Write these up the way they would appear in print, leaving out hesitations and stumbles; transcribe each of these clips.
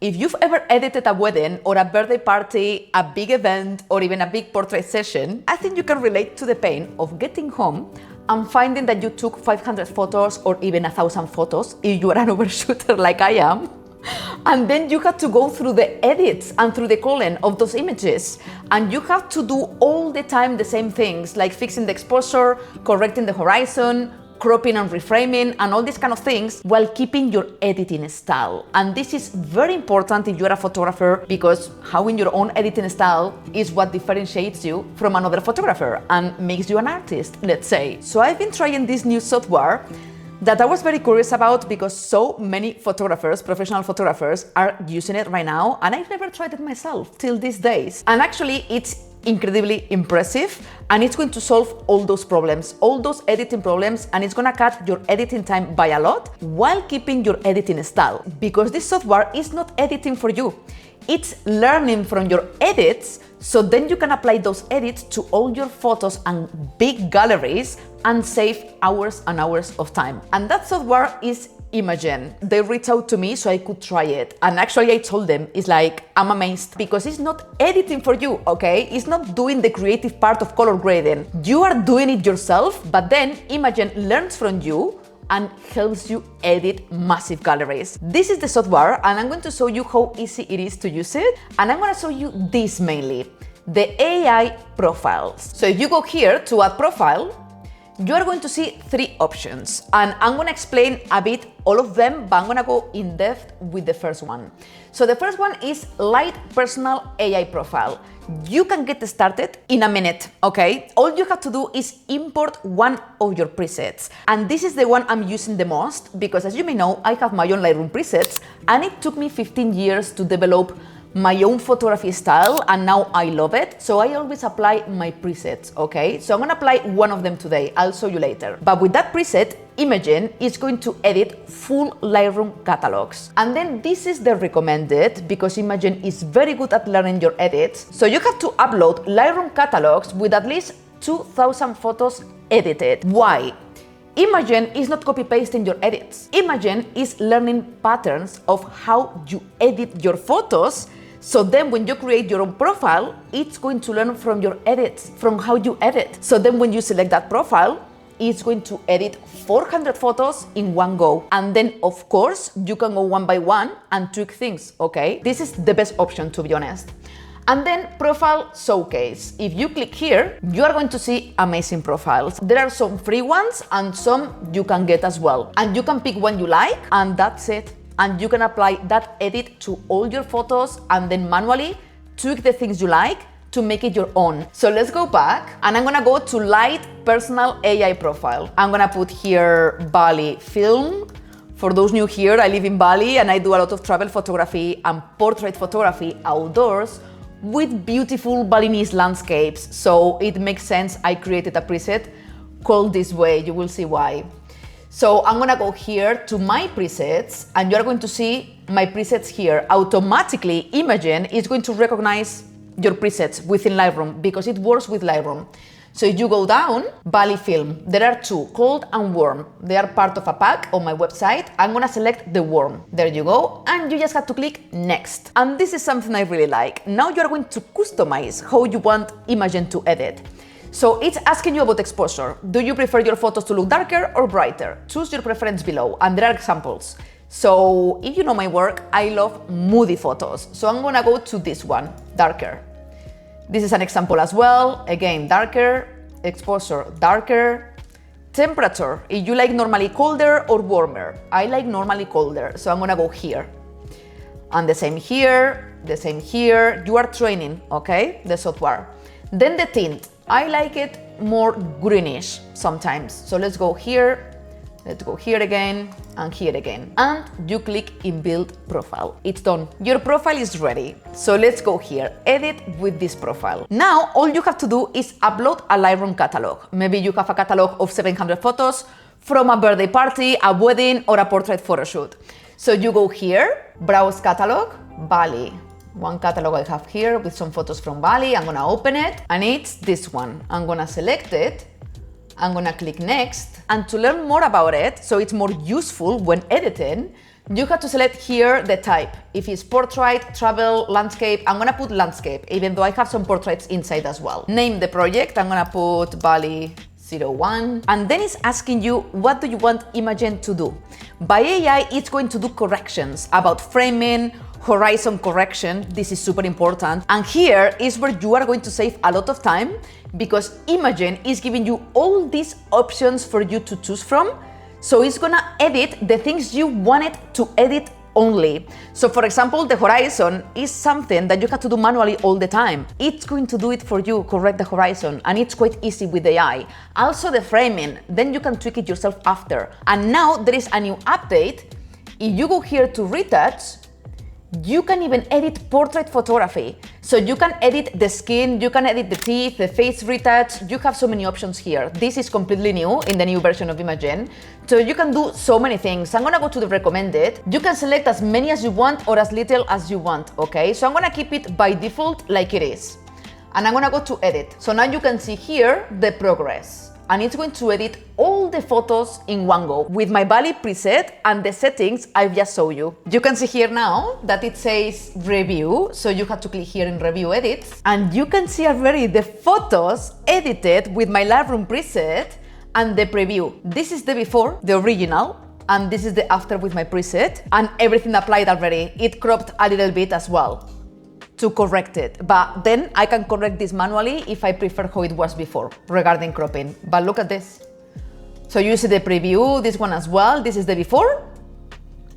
If you've ever edited a wedding or a birthday party, a big event, or even a big portrait session, I think you can relate to the pain of getting home and finding that you took 500 photos or even 1,000 photos if you are an overshooter like I am. And then you have to go through the edits and through the culling of those images. And you have to do all the time the same things, like fixing the exposure, correcting the horizon, cropping and reframing, and all these kind of things while keeping your editing style. And this is very important if you're a photographer, because having your own editing style is what differentiates you from another photographer and makes you an artist, let's say. So I've been trying this new software that I was very curious about because so many photographers, professional photographers, are using it right now, and I've never tried it myself till these days. And actually, it's incredibly impressive, and it's going to solve all those problems, all those editing problems, and it's gonna cut your editing time by a lot while keeping your editing style. Because this software is not editing for you. It's learning from your edits, so then you can apply those edits to all your photos and big galleries and save hours and hours of time. And that software is Imagen. They reached out to me so I could try it. And actually I told them, it's like, I'm amazed because it's not editing for you, okay? It's not doing the creative part of color grading. You are doing it yourself, but then Imagen learns from you and helps you edit massive galleries. This is the software, and I'm going to show you how easy it is to use it. And I'm going to show you this mainly, the AI profiles. So if you go here to add profile, you are going to see 3 options, and I'm going to explain a bit all of them, but I'm going to go in depth with the first one. So the first one is Lite Personal AI Profile. You can get started in a minute, okay? All you have to do is import one of your presets. And this is the one I'm using the most because, as you may know, I have my own Lightroom presets, and it took me 15 years to develop my own photography style, and now I love it. So I always apply my presets, okay? So I'm gonna apply one of them today. I'll show you later. But with that preset, Imagen is going to edit full Lightroom catalogs. And then this is the recommended, because Imagen is very good at learning your edits. So you have to upload Lightroom catalogs with at least 2,000 photos edited. Why? Imagen is not copy-pasting your edits. Imagen is learning patterns of how you edit your photos. So then when you create your own profile, it's going to learn from your edits, from how you edit. So then when you select that profile, it's going to edit 400 photos in one go. And then, of course, you can go one by one and tweak things, okay? This is the best option, to be honest. And then Profile Showcase. If you click here, you are going to see amazing profiles. There are some free ones and some you can get as well. And you can pick one you like, and that's it. And you can apply that edit to all your photos and then manually tweak the things you like to make it your own. So let's go back, and I'm gonna go to Lite Personal AI Profile. I'm gonna put here Bali Film. For those new here, I live in Bali and I do a lot of travel photography and portrait photography outdoors with beautiful Balinese landscapes. So it makes sense I created a preset called this way. You will see why. So I'm gonna go here to my presets, and you're going to see my presets here. Automatically, Imagen is going to recognize your presets within Lightroom because it works with Lightroom. So if you go down, Bali Film, there are 2, cold and warm. They are part of a pack on my website. I'm gonna select the warm. There you go. And you just have to click next. And this is something I really like. Now you're going to customize how you want Imagen to edit. So it's asking you about exposure. Do you prefer your photos to look darker or brighter? Choose your preference below, and there are examples. So if you know my work, I love moody photos. So I'm gonna go to this one, darker. This is an example as well. Again, darker, exposure, darker. Temperature, if you like normally colder or warmer. I like normally colder, so I'm gonna go here. And the same here, the same here. You are training, okay, the software. Then the tint. I like it more greenish sometimes. So let's go here, let's go here again, and here again. And you click in Build Profile. It's done. Your profile is ready. So let's go here, edit with this profile. Now, all you have to do is upload a Lightroom catalog. Maybe you have a catalog of 700 photos from a birthday party, a wedding, or a portrait photo shoot. So you go here, Browse Catalog, Bali. One catalog I have here with some photos from Bali. I'm gonna open it, and it's this one. I'm gonna select it. I'm gonna click next. And to learn more about it, so it's more useful when editing, You have to select here the type. If it's portrait, travel, landscape, I'm gonna put landscape, even though I have some portraits inside as well. Name the project, I'm gonna put Bali 01. And then it's asking you, what do you want Imagen to do? By AI, it's going to do corrections about framing, horizon correction. This is super important. And here is where you are going to save a lot of time, because Imagen is giving you all these options for you to choose from. So it's gonna edit the things you wanted to edit only. So for example, the horizon is something that you have to do manually all the time. It's going to do it for you, correct the horizon, and it's quite easy with AI. Also the framing, then you can tweak it yourself after. And now there is a new update. If you go here to retouch, you can even edit portrait photography. So you can edit the skin, you can edit the teeth, the face retouch. You have so many options here. This is completely new in the new version of Imagen. So you can do so many things. I'm gonna go to the recommended. You can select as many as you want or as little as you want, okay? So I'm gonna keep it by default like it is. And I'm gonna go to edit. So now you can see here the progress. And it's going to edit all the photos in one go with my Bali preset and the settings I've just showed you. You can see here now that it says review, so you have to click here in review edits, and you can see already the photos edited with my Lightroom preset and the preview. This is the before, the original, and this is the after with my preset, and everything applied already. It cropped a little bit as well to correct it, but then I can correct this manually if I prefer how it was before regarding cropping. But look at this. So you see the preview, this one as well. This is the before.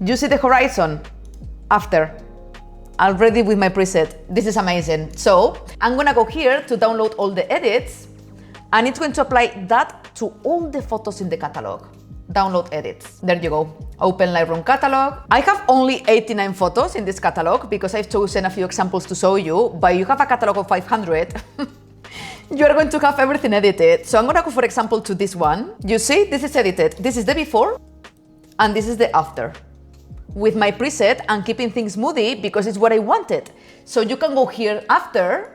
You see the horizon after, already with my preset. This is amazing. So I'm gonna go here to download all the edits, and it's going to apply that to all the photos in the catalog. Download edits. There you go. Open Lightroom catalog. I have only 89 photos in this catalog because I've chosen a few examples to show you, but you have a catalog of 500. You are going to have everything edited. So I'm gonna go, for example, to this one. You see, this is edited. This is the before, and this is the after. With my preset, I'm keeping things moody because it's what I wanted. So you can go here after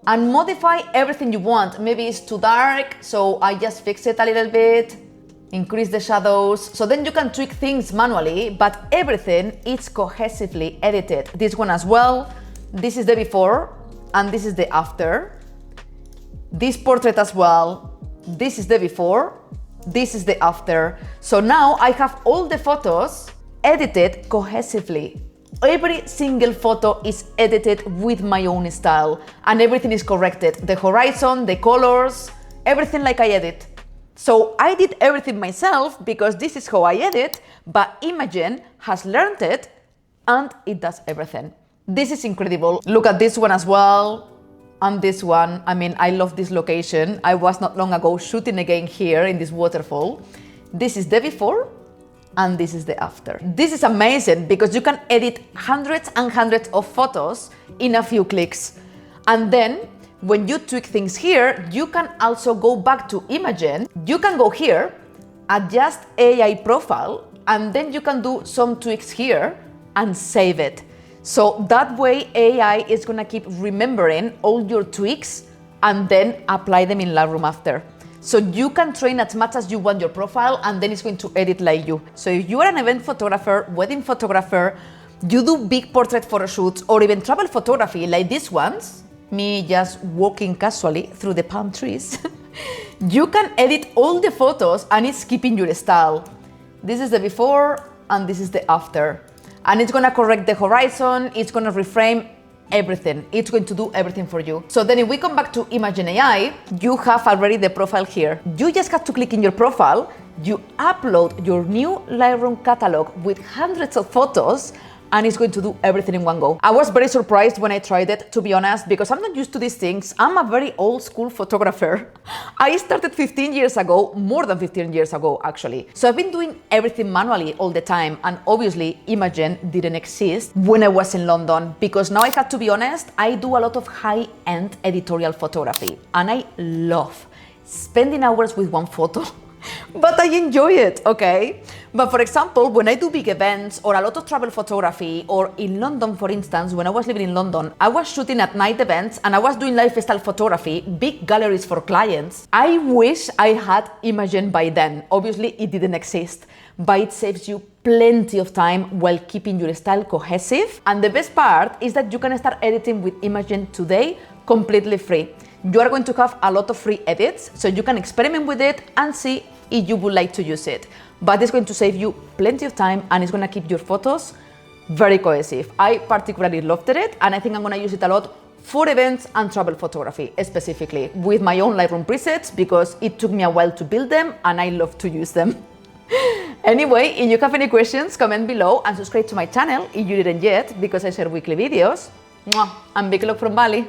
and modify everything you want. Maybe it's too dark, so I just fix it a little bit. Increase the shadows, so then you can tweak things manually, but everything is cohesively edited. This one as well, this is the before, and this is the after. This portrait as well, this is the before, this is the after. So now I have all the photos edited cohesively. Every single photo is edited with my own style, and everything is corrected. The horizon, the colors, everything like I edit. So I did everything myself because this is how I edit, but Imagen has learned it and it does everything. This is incredible. Look at this one as well, and this one. I mean, I love this location. I was not long ago shooting again here in this waterfall. This is the before and this is the after. This is amazing because you can edit hundreds and hundreds of photos in a few clicks. And then when you tweak things here, you can also go back to Imagen. You can go here, adjust AI profile, and then you can do some tweaks here and save it. So that way AI is gonna keep remembering all your tweaks and then apply them in Lightroom after. So you can train as much as you want your profile, and then it's going to edit like you. So if you are an event photographer, wedding photographer, you do big portrait photo shoots, or even travel photography like these ones, me just walking casually through the palm trees, you can edit all the photos and it's keeping your style. This is the before and this is the after. And it's gonna correct the horizon, it's gonna reframe everything. It's going to do everything for you. So then if we come back to Imagen AI, you have already the profile here. You just have to click in your profile, you upload your new Lightroom catalog with hundreds of photos, and it's going to do everything in one go. I was very surprised when I tried it, to be honest, because I'm not used to these things. I'm a very old school photographer. I started 15 years ago, more than 15 years ago, actually. So I've been doing everything manually all the time, and obviously Imagen didn't exist when I was in London, because now I have to be honest, I do a lot of high-end editorial photography, and I love spending hours with one photo. But I enjoy it, okay? But for example, when I do big events or a lot of travel photography, or in London, for instance, when I was living in London, I was shooting at night events and I was doing lifestyle photography, big galleries for clients. I wish I had Imagen by then. Obviously, it didn't exist, but it saves you plenty of time while keeping your style cohesive. And the best part is that you can start editing with Imagen today completely free. You are going to have a lot of free edits, so you can experiment with it and see if you would like to use it. But it's going to save you plenty of time and it's going to keep your photos very cohesive. I particularly loved it, and I think I'm going to use it a lot for events and travel photography, specifically with my own Lightroom presets, because it took me a while to build them and I love to use them. Anyway, if you have any questions, comment below and subscribe to my channel if you didn't yet, because I share weekly videos. Mwah! And big love from Bali.